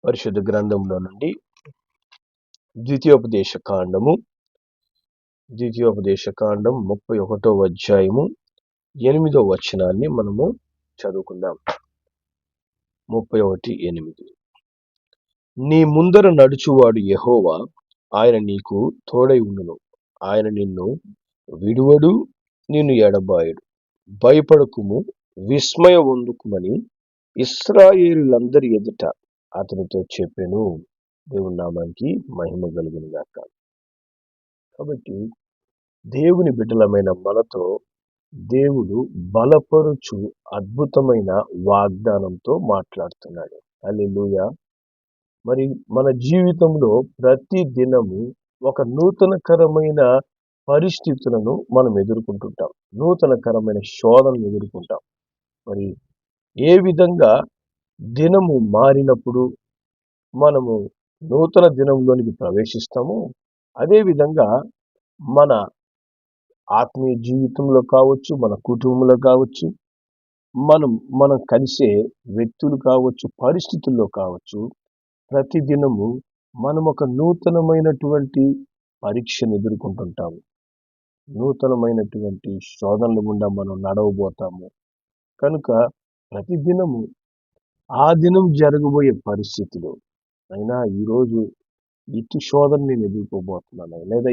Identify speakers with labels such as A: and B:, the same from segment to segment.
A: పరిశుద్ధ గ్రంథంలో నుండి ద్వితీయోపదేశ కాండము 31వ అధ్యాయము 8వ వచనాన్ని మనము చదువుకుందాం. 31:8. నీ ముందర నడుచువాడు యెహోవా, ఆయన నీకు తోడై ఉండును. ఆయన నిన్ను విడువడు, నిన్ను ఎడబాయడు. భయపడకుము, విస్మయ పొందుకుమని ఇశ్రాయేలీయులందరి ఎదుట అతనితో చెప్పెను. దేవుని నామానికి మహిమ కలుగును గాక. కాబట్టి దేవుని బిడ్డలమైన మనతో దేవుడు బలపరుచు అద్భుతమైన వాగ్దానంతో మాట్లాడుతున్నాడు. హల్లెలూయా. మరి మన జీవితంలో ప్రతి దినము ఒక నూతనకరమైన పరిస్థితులను మనం ఎదుర్కొంటుంటాం. నూతనకరమైన శోధనలు ఎదుర్కొంటాం. మరి ఏ విధంగా దినము మారినప్పుడు మనము నూతన దినంలోనికి ప్రవేశిస్తామో, అదేవిధంగా మన ఆత్మీయ జీవితంలో కావచ్చు, మన కుటుంబంలో కావచ్చు, మనం కలిసే వ్యక్తులు కావచ్చు, పరిస్థితుల్లో కావచ్చు, ప్రతిదినము మనం ఒక నూతనమైనటువంటి పరీక్షను ఎదుర్కొంటుంటాము. నూతనమైనటువంటి శోధనల గుండా మనం నడవబోతాము. కనుక ప్రతిదినము ఆ దినం జరగబోయే పరిస్థితులు అయినా ఈరోజు ఇటు శోధన నేను ఎదుర్కోబోతున్నాను, లేదా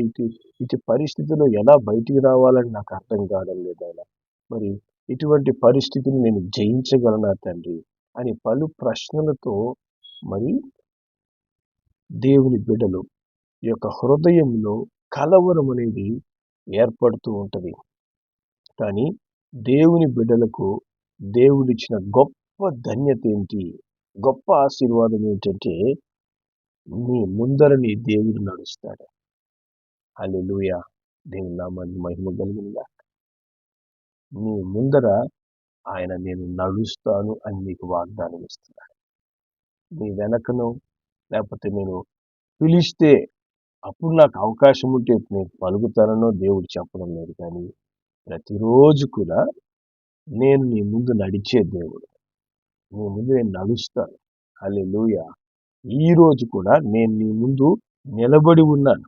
A: ఇటు పరిస్థితిలో ఎలా బయటికి రావాలని నాకు అర్థం కావడం లేదైనా, మరి ఇటువంటి పరిస్థితిని నేను జయించగలనా తండ్రి అని పలు ప్రశ్నలతో మరి దేవుని బిడ్డలు యొక్క హృదయంలో కలవరం అనేది ఏర్పడుతూ ఉంటుంది. కానీ దేవుని బిడ్డలకు దేవుడిచ్చిన గొప్ప ధన్యత ఏంటి, గొప్ప ఆశీర్వాదం ఏంటంటే, నీ ముందర నీ దేవుడు నడుస్తాడు. హల్లెలూయా. దేవుని నామానికి మహిమ కలుగును గాక. నీ ముందర ఆయన నేను నడుస్తాను అని నీకు వాగ్దానం ఇస్తున్నాడు. నీ వెనకను, లేకపోతే నేను పిలిస్తే అప్పుడు నాకు అవకాశం ఉంటే నేను పలుకుతానో దేవుడు చెప్పడం లేదు. కానీ ప్రతిరోజు కూడా నేను నీ ముందు నడిచే దేవుడు, నీ ముందు నేను నడుస్తాను. హల్లెలూయా. ఈ రోజు కూడా నేను నీ ముందు నిలబడి ఉన్నాను.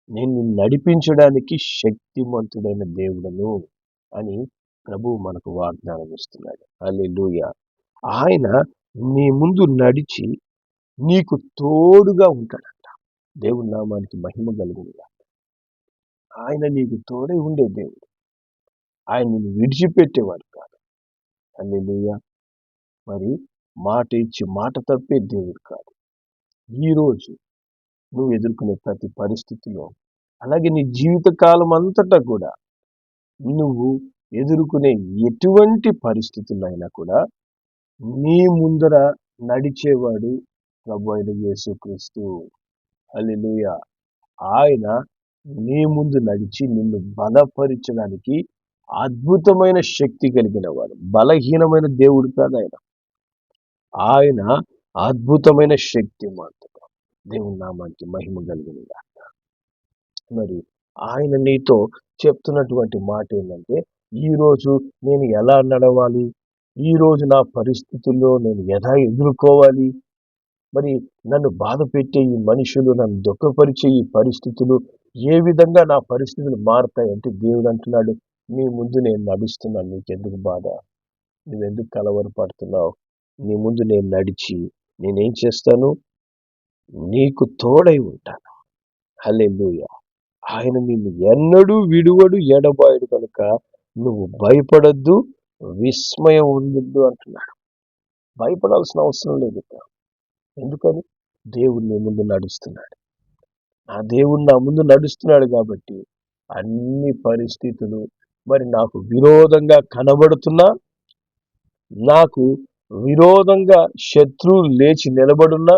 A: నేను నిన్ను నడిపించడానికి శక్తిమంతుడైన దేవుడను అని ప్రభువు మనకు వాగ్దానం ఇస్తున్నాడు. హల్లెలూయా. ఆయన నీ ముందు నడిచి నీకు తోడుగా ఉంటాడంట. దేవుని నామానికి మహిమ కలుగునుగా. ఆయన నీకు తోడై ఉండే దేవుడు. ఆయన నిన్ను విడిచిపెట్టేవాడు కాదు. హల్లెలూయా. మరి మాట ఇచ్చి మాట తప్పే దేవుడు కాదు. ఈరోజు నువ్వు ఎదుర్కొనే ప్రతి పరిస్థితిలో, అలాగే నీ జీవితకాలం అంతటా కూడా నువ్వు ఎదుర్కొనే ఎటువంటి పరిస్థితులైనా కూడా నీ ముందర నడిచేవాడు ప్రభు అయిన యేసుక్రీస్తు. హల్లెలూయా. ఆయన నీ ముందు నడిచి నిన్ను బలపరచడానికి అద్భుతమైన శక్తి కలిగిన వాడు. బలహీనమైన దేవుడు కాదు ఆయన. ఆయన అద్భుతమైన శక్తి మాత్రం. దేవుని నామానికి మహిమ కలిగిన గాక. మరి ఆయన నీతో చెప్తున్నటువంటి మాట ఏంటంటే, ఈరోజు నేను ఎలా నడవాలి, ఈరోజు నా పరిస్థితుల్లో నేను ఎలా ఎదుర్కోవాలి, మరి నన్ను బాధ పెట్టే ఈ మనుషులు, నన్ను దుఃఖపరిచే ఈ పరిస్థితులు ఏ విధంగా నా పరిస్థితులు మారుతాయంటే, దేవుడు అంటున్నాడు, నీ ముందు నేను నడుస్తున్నాను, నీకెందుకు బాధ, నువ్వెందుకు కలవరపడుతున్నావు, నీ ముందు నేను నడిచి నేనేం చేస్తాను, నీకు తోడై ఉంటాను. హల్లెలూయా. ఆయన నిన్ను ఎన్నడూ విడువడు, ఎడబాయడు. కనుక నువ్వు భయపడద్దు, విస్మయం ఉండొద్దు అంటున్నాడు. భయపడాల్సిన అవసరం లేదు. ఎందుకని? దేవుడు నీ ముందు నడుస్తున్నాడు. నా దేవుడు నా ముందు నడుస్తున్నాడు కాబట్టి అన్ని పరిస్థితులు మరి నాకు విరోధంగా కనబడుతున్నా, నాకు విరోధంగా శత్రువులు లేచి నిలబడున్నా,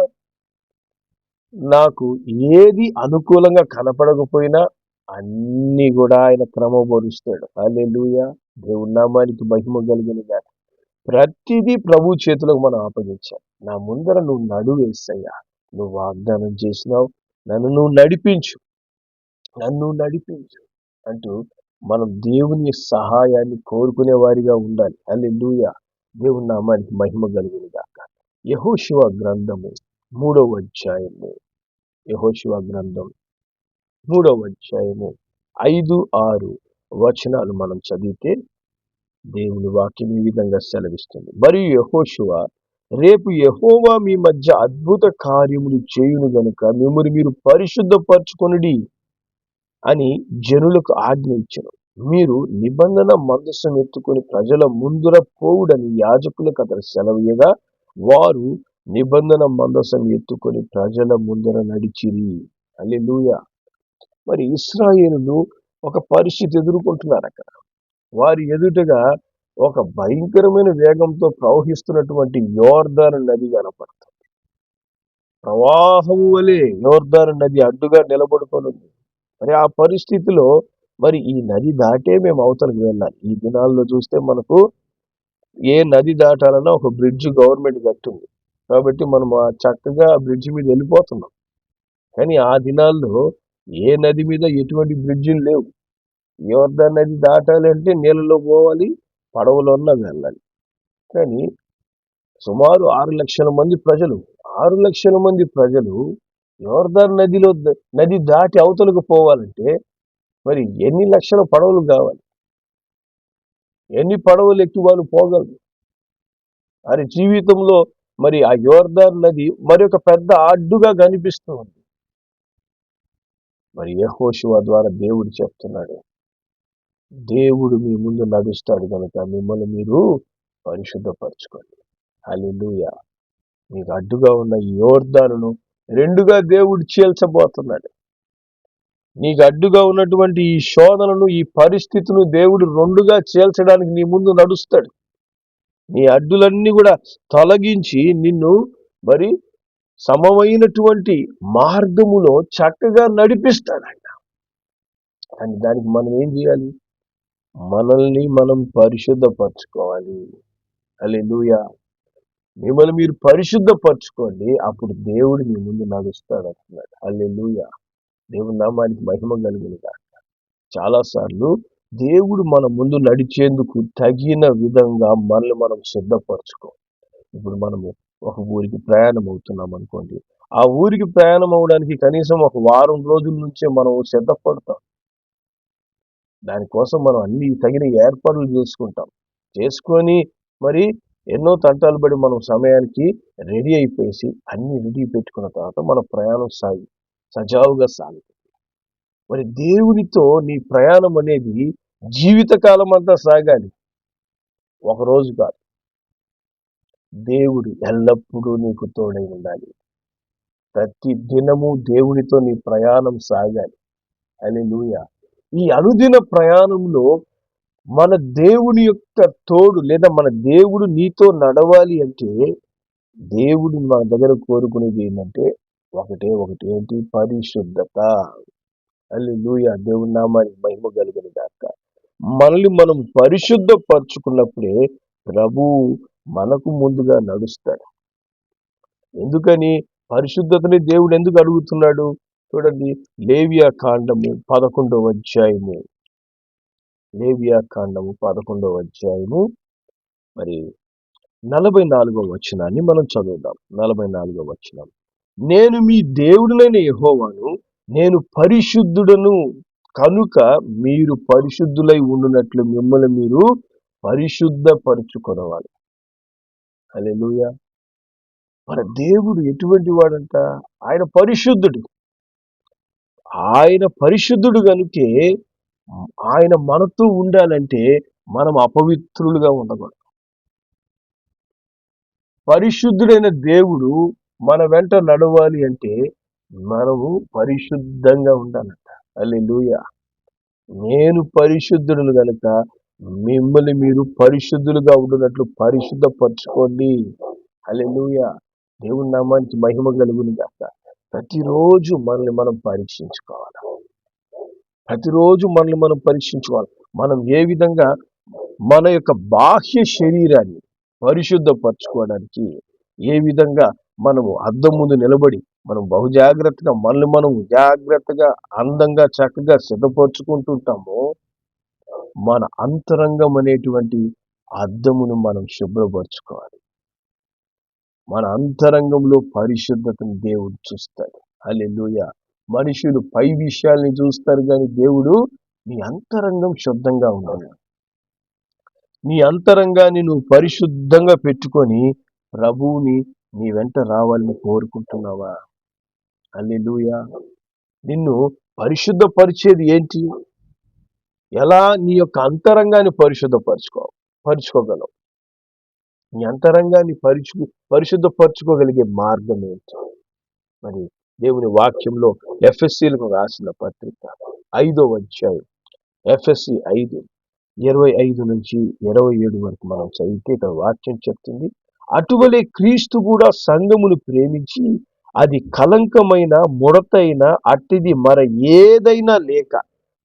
A: నాకు ఏది అనుకూలంగా కనపడకపోయినా అన్ని కూడా ఆయన క్రమపరుస్తాడు. హల్లెలూయా. దేవుని నామానికి మహిమ కలిగిన గాక. ప్రతిదీ ప్రభు చేతులకు మనం అప్పగించాలి. నా ముందర నువ్వు నడువేసయ్యా, నువ్వు వాగ్దానం చేసినావు, నన్ను నువ్వు నడిపించు అంటూ మనం దేవుని సహాయాన్ని కోరుకునే వారిగా ఉండాలి. హల్లెలూయా. దేవుని నామానికి మహిమ కలుగును గాక. యెహోషువ గ్రంథము 3వ అధ్యాయము, యెహోషువ గ్రంథం 3వ అధ్యాయము 5-6 వచనాలు మనం చదివితే దేవుని వాక్యం ఈ విధంగా సెలవిస్తుంది. మరియు యెహోషువ, రేపు యెహోవా మీ మధ్య అద్భుత కార్యములు చేయును గనుక మిమ్మును మీరు పరిశుద్ధపరచుకొనుడి అని జనులకు ఆజ్ఞ ఇచ్చెను. మీరు నిబంధన మందసం ఎత్తుకొని ప్రజల ముందుర పోవుడని యాజకులకు అతడు సెలవీయగా, వారు నిబంధన మందసం ఎత్తుకొని ప్రజల ముందర నడిచిరి. హల్లెలూయా. మరి ఇశ్రాయేలులు ఒక పరిస్థితి ఎదుర్కొంటున్నారు అక్కడ. వారి ఎదుటగా ఒక భయంకరమైన వేగంతో ప్రవహిస్తున్నటువంటి యోర్దాను నది కనపడుతుంది. ప్రవాహము వలె యోర్దాను నది అడ్డుగా నిలబడుకొని ఉంది. మరి ఆ పరిస్థితిలో మరి ఈ నది దాటే మేము అవతలకు వెళ్ళాలి. ఈ దినాల్లో చూస్తే మనకు ఏ నది దాటాలన్నా ఒక బ్రిడ్జ్ గవర్నమెంట్ కట్టింది. కాబట్టి మనం చక్కగా ఆ బ్రిడ్జ్ మీద వెళ్ళిపోతున్నాం. కానీ ఆ దినాల్లో ఏ నది మీద ఎటువంటి బ్రిడ్జిలు లేవు. యోర్దాను నది దాటాలంటే నీళ్ళలో పోవాలి, పడవలోన్నా వెళ్ళాలి. కానీ సుమారు 6 లక్షల మంది ప్రజలు 6 లక్షల మంది ప్రజలు యోర్దాను నది దాటి అవతలకు పోవాలంటే మరి ఎన్ని లక్షల పడవలు కావాలి? ఎన్ని పడవలు ఎక్కి వాళ్ళు పోగలరు? వారి జీవితంలో మరి ఆ యోర్దాను నది మరొక పెద్ద అడ్డుగా కనిపిస్తూ ఉంది. మరి యెహోషువ ద్వారా దేవుడు చెప్తున్నాడు, దేవుడు మీ ముందు నడుస్తాడు కనుక మిమ్మల్ని మీరు పరిశుద్ధపరచుకోండి. హల్లెలూయా. మీకు అడ్డుగా ఉన్న ఈ యోర్దానును రెండుగా దేవుడు చీల్చబోతున్నాడు. నీకు అడ్డుగా ఉన్నటువంటి ఈ శోధనను, ఈ పరిస్థితిని దేవుడు రెండుగా చీల్చడానికి నీ ముందు నడుస్తాడు. నీ అడ్డులన్నీ కూడా తొలగించి నిన్ను మరి సమమైనటువంటి మార్గములో చక్కగా నడిపిస్తాడంట. కానీ దానికి మనం ఏం చేయాలి? మనల్ని మనం పరిశుద్ధపరచుకోవాలి. హల్లెలూయా. మిమ్మల్ని మీరు పరిశుద్ధపరచుకోండి, అప్పుడు దేవుడు మీ ముందు నడుస్తాడు అంటున్నాడు. హల్లెలూయా. దేవుని నామానికి మహిమ కలుగును గాక. చాలాసార్లు దేవుడు మన ముందు నడిచేందుకు తగిన విధంగా మనల్ని మనం సిద్ధపరచుకో. ఇప్పుడు మనము ఒక ఊరికి ప్రయాణం అవుతున్నాం అనుకోండి. ఆ ఊరికి ప్రయాణం అవడానికి కనీసం ఒక వారం రోజుల నుంచే మనం సిద్ధపడతాం. దానికోసం మనం అన్ని తగిన ఏర్పాట్లు చేసుకొని మరి ఎన్నో తంటాలు పడి మనం సమయానికి రెడీ అయిపోయేసి అన్ని రెడీ పెట్టుకున్న తర్వాత మన ప్రయాణం సజావుగా సాగుతుంది. మరి దేవునితో నీ ప్రయాణం అనేది జీవితకాలం అంతా సాగాలి, ఒకరోజు కాదు. దేవుడు ఎల్లప్పుడూ నీకు తోడై ఉండాలి. ప్రతి దినము దేవునితో నీ ప్రయాణం సాగాలి. హల్లెలూయా. ఈ అనుదిన ప్రయాణంలో మన దేవుని యొక్క తోడు లేదా మన దేవుడు నీతో నడవాలి అంటే దేవుడు మన దగ్గర కోరుకునేది ఏంటంటే ఒకటి ఏంటి? పరిశుద్ధత. హల్లెలూయా. దేవుని నామానికి మహిమ కలుగును గాక. మనల్ని మనం పరిశుద్ధపరచుకున్నప్పుడే ప్రభు మనకు ముందుగా నడుస్తాడు. ఎందుకని పరిశుద్ధతని దేవుడు ఎందుకు అడుగుతున్నాడు? చూడండి, లేవియా కాండము 11వ అధ్యాయము, లేవియా కాండము 11వ అధ్యాయము మరి 44వ వచనాన్ని మనం చదువుదాం. 44వ వచనం, నేను మీ దేవుడినైన యెహోవాను, నేను పరిశుద్ధుడను కనుక మీరు పరిశుద్ధులై ఉండునట్లు మిమ్మల్ని మీరు పరిశుద్ధపరచుకొనవాలి. హల్లెలూయా. మన దేవుడు ఎటువంటి వాడంట? ఆయన పరిశుద్ధుడు. ఆయన పరిశుద్ధుడు కనుకే ఆయన మనతో ఉండాలంటే మనం అపవిత్రులుగా ఉండకూడదు. పరిశుద్ధుడైన దేవుడు మన వెంట నడవాలి అంటే మనము పరిశుద్ధంగా ఉండాలంట. హల్లెలూయా. నేను పరిశుద్ధుడును గనుక మిమ్మల్ని మీరు పరిశుద్ధులుగా ఉండునట్లు పరిశుద్ధపరచుకోండి. హల్లెలూయా. దేవుని నామానికి మహిమ కలుగును గాక. ప్రతిరోజు మనల్ని మనం పరీక్షించుకోవాలి. మనం ఏ విధంగా మన యొక్క బాహ్య శరీరాన్ని పరిశుద్ధపరచుకోవడానికి ఏ విధంగా మనము అద్దం ముందు నిలబడి మనం బహుజాగ్రత్తగా మనల్ని మనం జాగ్రత్తగా అందంగా చక్కగా సిద్ధపరచుకుంటుంటామో, మన అంతరంగం అనేటువంటి అద్దమును మనం శుభ్రపరచుకోవాలి. మన అంతరంగంలో పరిశుద్ధతను దేవుడు చూస్తాడు. హల్లెలూయా. మనుషులు పై విషయాల్ని చూస్తారు కానీ దేవుడు నీ అంతరంగం శుద్ధంగా ఉండాలి. నీ అంతరంగాన్ని నువ్వు పరిశుద్ధంగా పెట్టుకొని ప్రభువుని నీ వెంట రావాలని కోరుకుంటున్నావా? హల్లెలూయా. నిన్ను పరిశుద్ధపరిచేది ఏంటి? ఎలా నీ యొక్క అంతరంగాన్ని పరుచుకోగలవు? నీ అంతరంగాన్ని పరిశుద్ధపరచుకోగలిగే మార్గం ఏంటి? మరి దేవుని వాక్యంలో ఎఫ్ఎస్సీలకు రాసిన పత్రిక 5వ అధ్యాయం, ఎఫ్ఎస్సి 5:25 నుంచి 27 వరకు మనం చదివితే ఇక్కడ వాక్యం చెప్తుంది, అటువలే క్రీస్తు కూడా సంఘమును ప్రేమించి అది కలంకమైన ముడతైన అట్టిది మర ఏదైనా లేక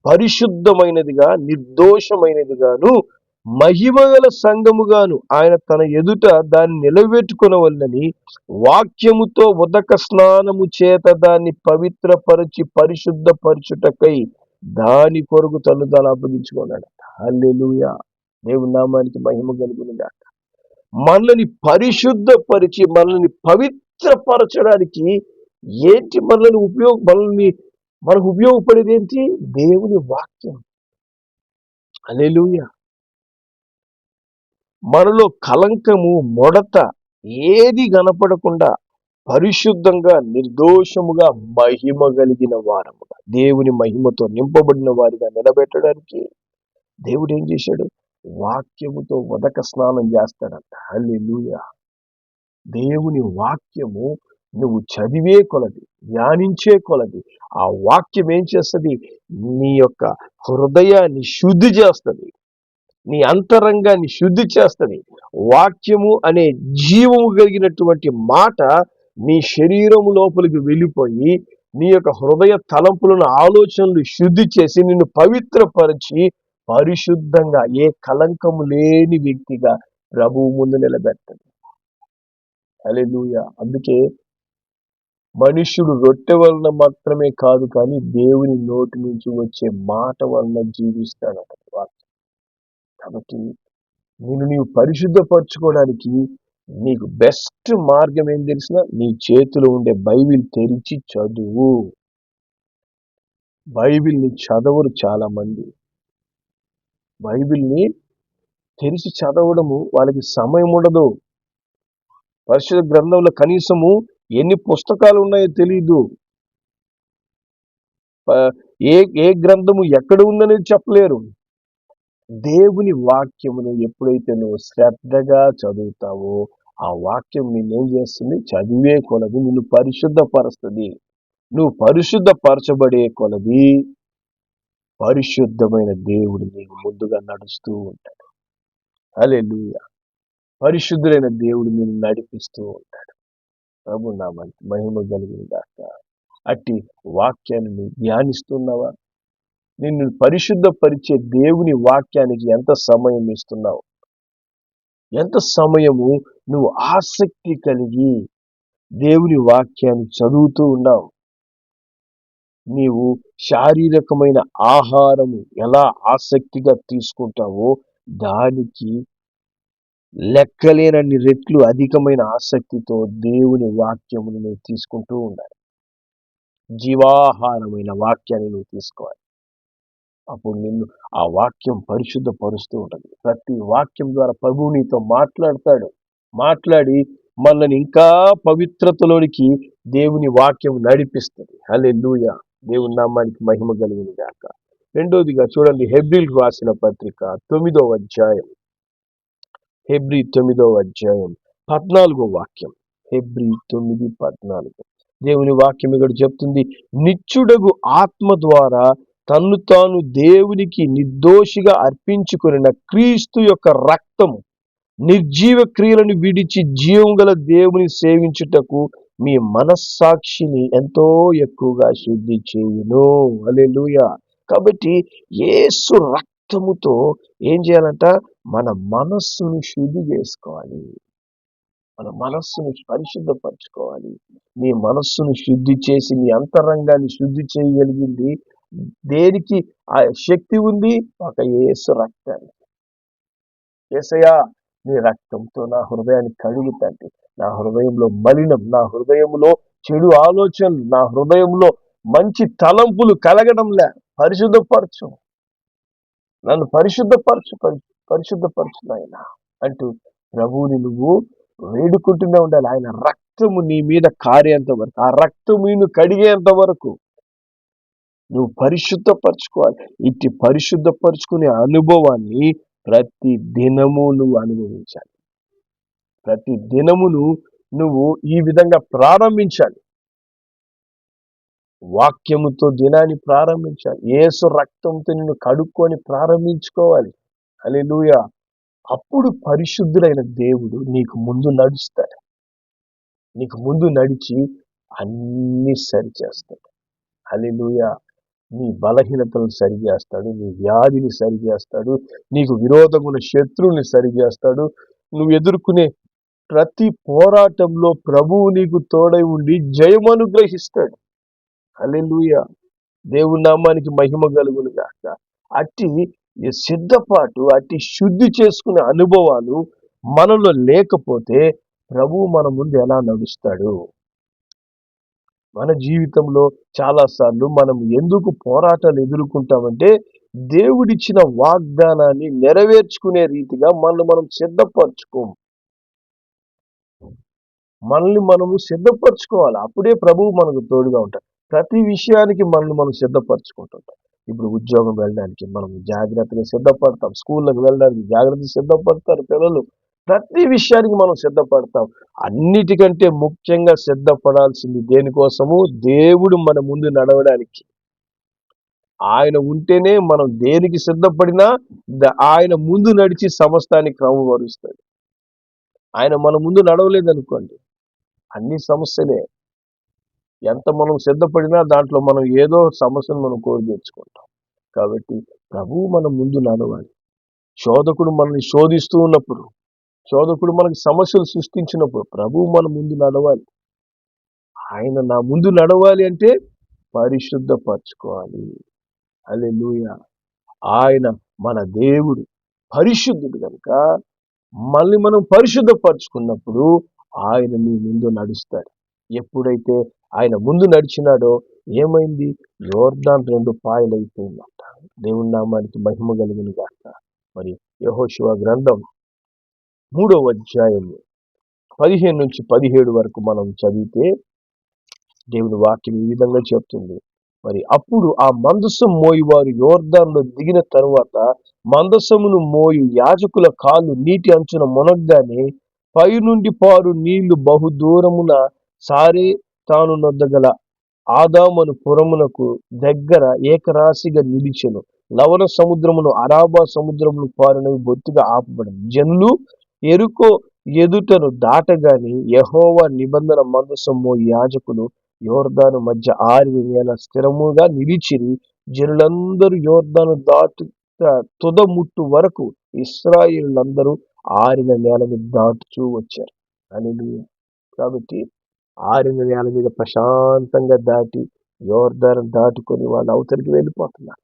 A: పరిశుద్ధమైనదిగా నిర్దోషమైనదిగాను మహిమగల సంఘముగాను ఆయన తన ఎదుట దాన్ని నిలబెట్టుకొనవలెనని వాక్యముతో ఉదక స్నానము చేత దాన్ని పవిత్రపరచి పరిశుద్ధపరచుటకై దాని కొరకు తను తాను అప్పగించుకున్నాడు. హల్లెలూయా. దేవుని నామానికి మహిమ కలుగును గాక. మనల్ని పరిశుద్ధపరిచి మనల్ని పవిత్రపరచడానికి ఏంటి మనకు ఉపయోగపడేది ఏంటి? దేవుని వాక్యం. హల్లెలూయా. మనలో కలంకము ముడత ఏది కనపడకుండా పరిశుద్ధంగా నిర్దోషముగా మహిమ కలిగిన వారముగా దేవుని మహిమతో నింపబడిన వారిగా నిలబెట్టడానికి దేవుడు ఏం చేశాడు? వాక్యముతో ఉదక స్నానం చేస్తాడంట. హల్లెలూయా. దేవుని వాక్యము నువ్వు చదివే కొలది, ధ్యానించే కొలది ఆ వాక్యం ఏం చేస్తుంది? నీ యొక్క హృదయాన్ని శుద్ధి చేస్తుంది, నీ అంతరంగాన్ని శుద్ధి చేస్తుంది. వాక్యము అనే జీవము కలిగినటువంటి మాట నీ శరీరము లోపలికి వెళ్ళిపోయి నీ యొక్క హృదయ తలంపులను, ఆలోచనలు శుద్ధి చేసి నిన్ను పవిత్రపరిచి పరిశుద్ధంగా ఏ కలంకము లేని వ్యక్తిగా ప్రభువు ముందు నిలబెట్టండి. హల్లెలూయా. అందుకే మనుష్యుడు రొట్టె వలన మాత్రమే కాదు కానీ దేవుని నోటి నుంచి వచ్చే మాట వలన జీవిస్తాడట వాక్యం. కాబట్టి నీవు పరిశుద్ధపరచుకోవడానికి నీకు బెస్ట్ మార్గం ఏం తెలిసిన? నీ చేతిలో ఉండే బైబిల్ తెరిచి చదువు. బైబిల్ని చదవరు చాలా మంది. బైబిల్ని తెరిచి చదవడము వాళ్ళకి సమయం ఉండదు. పరిశుద్ధ గ్రంథంలో కనీసము ఎన్ని పుస్తకాలు ఉన్నాయో తెలియదు. ఏ గ్రంథము ఎక్కడ ఉందనేది చెప్పలేరు. దేవుని వాక్యమును ఎప్పుడైతే నువ్వు శ్రద్ధగా చదువుతావో ఆ వాక్యం నిన్నేం చేస్తుంది? చదివే కొలది నిన్ను పరిశుద్ధపరుస్తుంది. నువ్వు పరిశుద్ధపరచబడే కొలది పరిశుద్ధమైన దేవుడు నీకు ముందుగా నడుస్తూ ఉంటాడు. హల్లెలూయా. పరిశుద్ధులైన దేవుడు నిన్ను నడిపిస్తూ ఉంటాడు. ప్రభు నామానికి మహిమ కలిగిన గాక. అట్టి వాక్యాన్ని ధ్యానిస్తున్నావా? నిన్ను పరిశుద్ధపరిచే దేవుని వాక్యానికి ఎంత సమయం ఇస్తున్నావు? ఎంత సమయము నువ్వు ఆసక్తి కలిగి దేవుని వాక్యాన్ని చదువుతూ ఉన్నావు? నీవు శారీరకమైన ఆహారము ఎలా ఆసక్తిగా తీసుకుంటావో దానికి లెక్కలేనన్ని రెట్లు అధికమైన ఆసక్తితో దేవుని వాక్యమును నువ్వు తీసుకుంటూ ఉండాలి. జీవాహారమైన వాక్యాన్ని నువ్వు తీసుకోవాలి. అప్పుడు నిన్ను ఆ వాక్యం పరిశుద్ధపరుస్తూ ఉంటుంది. ప్రతి వాక్యం ద్వారా ప్రభువు నీతో మాట్లాడతాడు. మాట్లాడి మనల్ని ఇంకా పవిత్రతలోనికి దేవుని వాక్యం నడిపిస్తుంది. హల్లెలూయా. దేవుని నామానికి మహిమ కలిగిన గాక. రెండోదిగా చూడండి, హెబ్రీలకు రాసిన పత్రిక 9వ అధ్యాయం, హెబ్రీ 9వ అధ్యాయం 14వ వాక్యం. హెబ్రీ 9:14. దేవుని వాక్యం ఇక్కడ చెప్తుంది, నిత్యుడగు ఆత్మ ద్వారా తన్ను తాను దేవునికి నిర్దోషిగా అర్పించుకొనిన క్రీస్తు యొక్క రక్తము నిర్జీవ క్రియలను విడిచి జీవం గల దేవుని సేవించుటకు మీ మనస్సాక్షిని ఎంతో ఎక్కువగా శుద్ధి చేయును. హల్లెలూయా. కాబట్టి యేసు రక్తముతో ఏం చేయాలంట? మన మనస్సును శుద్ధి చేసుకోవాలి. మన మనస్సును పరిశుద్ధపరచుకోవాలి. నీ మనస్సును శుద్ధి చేసి నీ అంతరంగాన్ని శుద్ధి చేయగలిగింది దేనికి ఆ శక్తి ఉంది? ఒక యేసు రక్తానికి. యేసయ్యా, నీ రక్తంతో నా హృదయాన్ని కడుగు తండ్రి. నా హృదయంలో మలినం, నా హృదయంలో చెడు ఆలోచనలు, నా హృదయంలో మంచి తలంపులు కలగడంలే. పరిశుద్ధపరచు, నన్ను పరిశుద్ధపరచు నాయన అంటూ ప్రభువుని నువ్వు వేడుకుంటూనే ఉండాలి. ఆయన రక్తము నీ మీద కారేంత వరకు, ఆ రక్తము నిన్ను కడిగేంత వరకు నువ్వు పరిశుద్ధపరచుకోవాలి. ఇట్టి పరిశుద్ధపరచుకునే అనుభవాన్ని ప్రతి దినము నువ్వు అనుభవించాలి. ప్రతి దినమును నువ్వు ఈ విధంగా ప్రారంభించాలి. వాక్యముతో దినాన్ని ప్రారంభించాలి. యేసు రక్తంతో నిన్ను కడుక్కొని ప్రారంభించుకోవాలి. హల్లెలూయా. అప్పుడు పరిశుద్ధుడైన దేవుడు నీకు ముందు నడుస్తాడు. నీకు ముందు నడిచి అన్ని సరిచేస్తాడు. హల్లెలూయా. నీ బలహీనతలను సరిచేస్తాడు, నీ వ్యాధిని సరిచేస్తాడు, నీకు విరోధంగా ఉన్న శత్రువుని సరిచేస్తాడు. నువ్వు ఎదుర్కొనే ప్రతి పోరాటంలో ప్రభువు నీకు తోడై ఉండి జయం అనుగ్రహిస్తాడు. హల్లెలూయా. దేవుని నామానికి మహిమ కలుగును గాక. అట్టి సిద్ధపాటు, అట్టి శుద్ధి చేసుకునే అనుభవాలు మనలో లేకపోతే ప్రభువు మన ముందు ఎలా నడుస్తాడు? మన జీవితంలో చాలాసార్లు మనం ఎందుకు పోరాటాలు ఎదుర్కొంటామంటే దేవుడిచ్చిన వాగ్దానాన్ని నెరవేర్చుకునే రీతిగా మనం సిద్ధపరచుకోము. మనల్ని మనము సిద్ధపరచుకోవాలి. అప్పుడే ప్రభువు మనకు తోడుగా ఉంటాడు. ప్రతి విషయానికి మనం సిద్ధపరచుకుంటుంటాం. ఇప్పుడు ఉద్యోగం వెళ్ళడానికి మనం జాగ్రత్తగా సిద్ధపడతాం, స్కూళ్ళకి వెళ్ళడానికి జాగ్రత్తగా సిద్ధపడతారు పిల్లలు. ప్రతి విషయానికి మనం సిద్ధపడతాం. అన్నిటికంటే ముఖ్యంగా సిద్ధపడాల్సింది దేనికోసము? దేవుడు మన ముందు నడవడానికి. ఆయన ఉంటేనే మనం దేనికి సిద్ధపడినా ఆయన ముందు నడిచి సమస్తాన్ని క్రమపరుస్తాడు. ఆయన మన ముందు నడవలేదనుకోండి, అన్ని సమస్యలే. ఎంత మనం సిద్ధపడినా దాంట్లో మనం ఏదో సమస్యను మనం కోరి తెచ్చుకుంటాం. కాబట్టి ప్రభువు మన ముందు నడవాలి. శోధకుడు మనల్ని శోధిస్తూ ఉన్నప్పుడు, శోధకుడు మనకి సమస్యలు సృష్టించినప్పుడు ప్రభువు మన ముందు నడవాలి. ఆయన నా ముందు నడవాలి అంటే పరిశుద్ధపరచుకోవాలి. హల్లెలూయా. ఆయన మన దేవుడు పరిశుద్ధుడు కనుక మళ్ళీ మనం పరిశుద్ధపరచుకున్నప్పుడు ఆయన నీ ముందు నడుస్తాడు. ఎప్పుడైతే ఆయన ముందు నడిచినాడో ఏమైంది? యోర్దాను 2 పాయలైపోయిందంట. దేవుని నామానికి మహిమ కలుగును గాక. మరి యెహోషువ గ్రంథం 3వ అధ్యాయము 15 నుంచి 17 వరకు మనం చదివితే దేవుని వాక్యం ఈ విధంగా చెప్తుంది. మరి అప్పుడు ఆ మందసం మోయువారు యోర్దానులో దిగిన తరువాత మందసమును మోయు యాజకుల కాళ్ళు నీటి అంచున మునగ్గానే పైనుండి పారు నీళ్లు బహుదూరమున సారే తాను నొద్దగల ఆదామను పురమునకు దగ్గర ఏకరాశిగా నిలిచెను. లవణ సముద్రమును అరాబా సముద్రమును పారినవి బొత్తిగా ఆపబడింది. జనులు ఎరుకో ఎదుటను దాటగాని యెహోవా నిబంధన మందసం మోయు యాజకులు యోర్దాను మధ్య 6 వేల స్థిరముగా నిలిచిరి. జనులందరూ యోర్దాను దాటు తుదముట్టు వరకు ఇశ్రాయేలులందరూ ఆరిన నేల మీద దాటుచూ వచ్చారు. హల్లెలూయా. కాబట్టి ఆరిన నేల మీద ప్రశాంతంగా దాటి యోర్దాను దాటుకొని వాళ్ళు అవతలికి వెళ్ళిపోతున్నారు.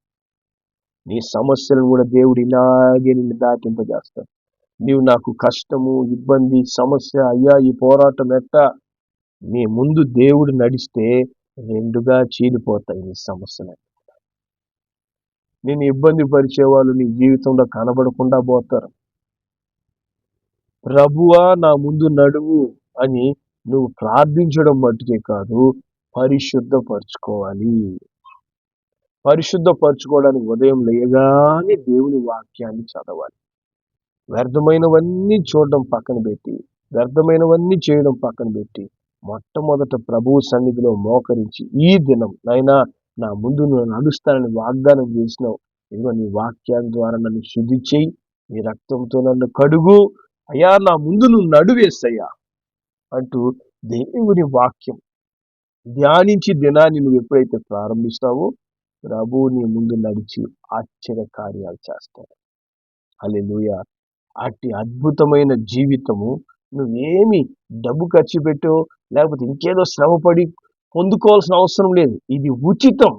A: నీ సమస్యలను కూడా దేవుడు ఇలాగే నిన్ను దాటింపజేస్తాడు. నీవు నాకు కష్టము, ఇబ్బంది, సమస్య, అయ్యా ఈ పోరాటం ఎట్టా, నీ ముందు దేవుడు నడిస్తే 2గా చీలిపోతాయి నీ సమస్యలు. నేను ఇబ్బంది పరిచే వాళ్ళు నీ జీవితంలో కనబడకుండా పోతారు. ప్రభువా నా ముందు నడువు అని నువ్వు ప్రార్థించడం మట్టుకే కాదు, పరిశుద్ధపరచుకోవాలి. పరిశుద్ధపరచుకోవడానికి ఉదయం లేయగానే దేవుని వాక్యాన్ని చదవాలి. వ్యర్థమైనవన్నీ చూడడం పక్కన పెట్టి, వ్యర్థమైనవన్నీ చేయడం పక్కన పెట్టి, మొట్టమొదట ప్రభువు సన్నిధిలో మోకరించి ఈ దినం నైనా నా ముందు నువ్వు నడుస్తానని వాగ్దానం చేసినావు. ఇదిగో నీ వాక్యాల ద్వారా నన్ను శుద్ధి చేయి, నీ రక్తంతో నన్ను కడుగు, అయ్యా నా ముందు నువ్వు నడువేసయ్యా అంటూ దేవుని వాక్యం ధ్యానించి దినాన్ని నువ్వు ఎప్పుడైతే ప్రారంభిస్తావో ప్రభువు నీ ముందు నడిచి ఆశ్చర్య కార్యాలు చేస్తాడు. హల్లెలూయా. అట్టి అద్భుతమైన జీవితము నువ్వేమి డబ్బు ఖర్చు పెట్టో లేకపోతే ఇంకేదో శ్రమపడి పొందుకోవాల్సిన అవసరం లేదు. ఇది ఉచితం.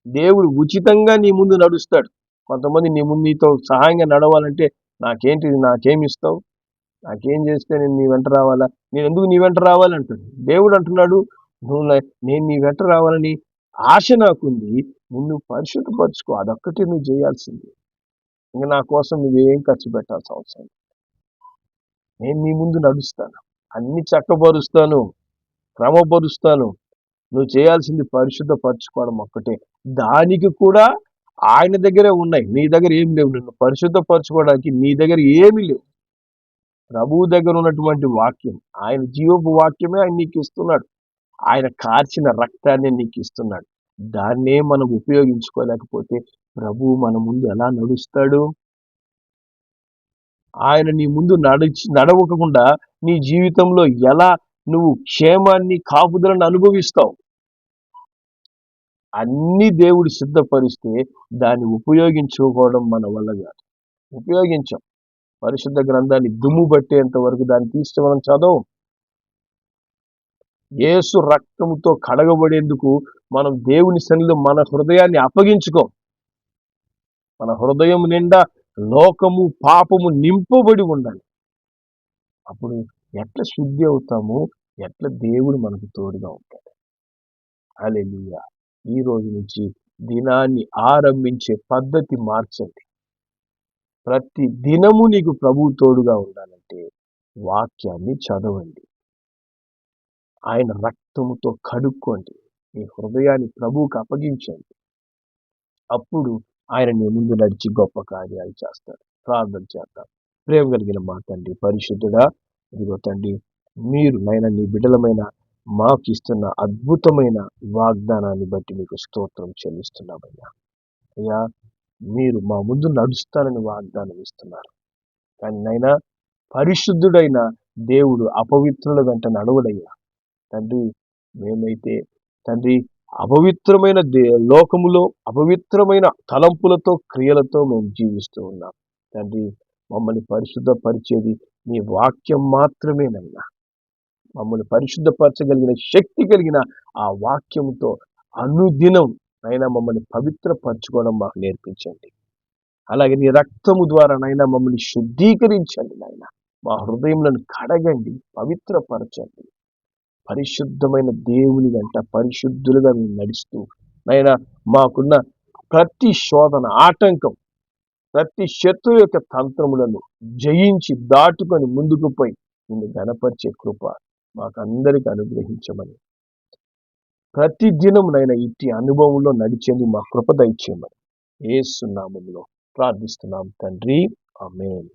A: దేవుడు ఉచితంగా నీ ముందు నడుస్తాడు. కొంతమంది నీ ముందు నీతో సహాయంగా నడవాలంటే నాకేంటిది, నాకేమి ఇస్తావు, నాకేం చేస్తే నేను నీ వెంట రావాలా, నేను ఎందుకు నీ వెంట రావాలంటాడు. దేవుడు అంటున్నాడు, నువ్వు నేను నీ వెంట రావాలని ఆశ నాకుంది, నిన్ను పరిశుద్ధపరచుకో, అదొక్కటి నువ్వు చేయాల్సింది. ఇంకా నా కోసం నువ్వేం ఖర్చు పెట్టాల్సిన అవసరం, నేను నీ ముందు నడుస్తాను, అన్ని చక్కబరుస్తాను, క్రమపరుస్తాను. నువ్వు చేయాల్సింది పరిశుద్ధపరచుకోవడం ఒక్కటే. దానికి కూడా ఆయన దగ్గరే ఉన్నాయి, నీ దగ్గర ఏం లేవు. నిన్ను పరిశుద్ధపరచుకోవడానికి నీ దగ్గర ఏమీ లేవు. ప్రభువు దగ్గర ఉన్నటువంటి వాక్యం, ఆయన జీవపు వాక్యమే ఆయన నీకు ఇస్తున్నాడు. ఆయన కార్చిన రక్తాన్ని నీకు ఇస్తున్నాడు. దాన్నే మనం ఉపయోగించుకోలేకపోతే ప్రభువు మన ముందు ఎలా నడుస్తాడు? ఆయన నీ ముందు నడవకుండా నీ జీవితంలో ఎలా నువ్వు క్షేమాన్ని, కాపుదలను అనుభవిస్తావు? అన్ని దేవుడు సిద్ధపరిస్తే దాన్ని ఉపయోగించుకోవడం మన వల్ల కాదు. ఉపయోగించాం. పరిశుద్ధ గ్రంథాన్ని దుమ్ము పట్టేంత వరకు దాన్ని తీస్తే మనం చదవం. యేసు రక్తముతో కడగబడేందుకు మనం దేవుని సన్నిధిలో మన హృదయాన్ని అప్పగించుకోం. మన హృదయం నిండా లోకము, పాపము నింపబడి ఉండాలి. అప్పుడు ఎట్లా శుద్ధి అవుతాము, ఎట్లా దేవుడు మనకు తోడుగా ఉంటాడు. హల్లెలూయా. ఈ రోజు నుంచి దినాన్ని ఆరంభించే పద్ధతి మార్చండి. ప్రతి దినము నీకు ప్రభువు తోడుగా ఉండాలంటే వాక్యాన్ని చదవండి, ఆయన రక్తముతో కడుక్కోండి, మీ హృదయాన్ని ప్రభువుకు అప్పగించండి. అప్పుడు ఆయన నీ ముందు నడిచి గొప్ప కార్యాలు చేస్తాడు. ప్రార్థన చేద్దాం. ప్రేమ కలిగిన మా తండ్రి, పరిశుద్ధుడా, ఇదిగో తండ్రి, మీరు నైనా నీ బిడ్డలమైన మాకు ఇస్తున్న అద్భుతమైన వాగ్దానాన్ని బట్టి మీకు స్తోత్రం చెల్లిస్తున్నామయ్యా. అయ్యా, మీరు మా ముందు నడుస్తానని వాగ్దానం ఇస్తున్నారు. కానీ నైనా పరిశుద్ధుడైన దేవుడు అపవిత్రుల వెంట నడవడయ్యా. తండ్రి, మేమైతే తండ్రి అపవిత్రమైన లోకములో అపవిత్రమైన తలంపులతో, క్రియలతో మేము జీవిస్తూ ఉన్నాం. తండ్రి, మమ్మల్ని పరిశుద్ధపరిచేది నీ వాక్యం మాత్రమేనైనా. మమ్మల్ని పరిశుద్ధపరచగలిగిన శక్తి కలిగిన ఆ వాక్యంతో అనుదినం అయినా మమ్మల్ని పవిత్రపరచుకోవడం మాకు నేర్పించండి. అలాగే నీ రక్తము ద్వారా నైనా మమ్మల్ని శుద్ధీకరించండి. నాయన మా హృదయంలను కడగండి, పవిత్రపరచండి. పరిశుద్ధమైన దేవుని వెంట పరిశుద్ధులుగా మేము నడుస్తూ నైనా మాకున్న ప్రతి శోధన, ఆటంకం, ప్రతి శత్రు యొక్క తంత్రములను జయించి దాటుకొని ముందుకు పోయి నిన్ను ఘనపరిచే కృప మాకందరికి అనుగ్రహించమని, ప్రతి దినమునైనా ఇట్టి అనుభవంలో నడిచేందుకు మా కృప దయచేయమని యేసు నామములో ప్రార్థిస్తున్నాం తండ్రి. ఆమేన్.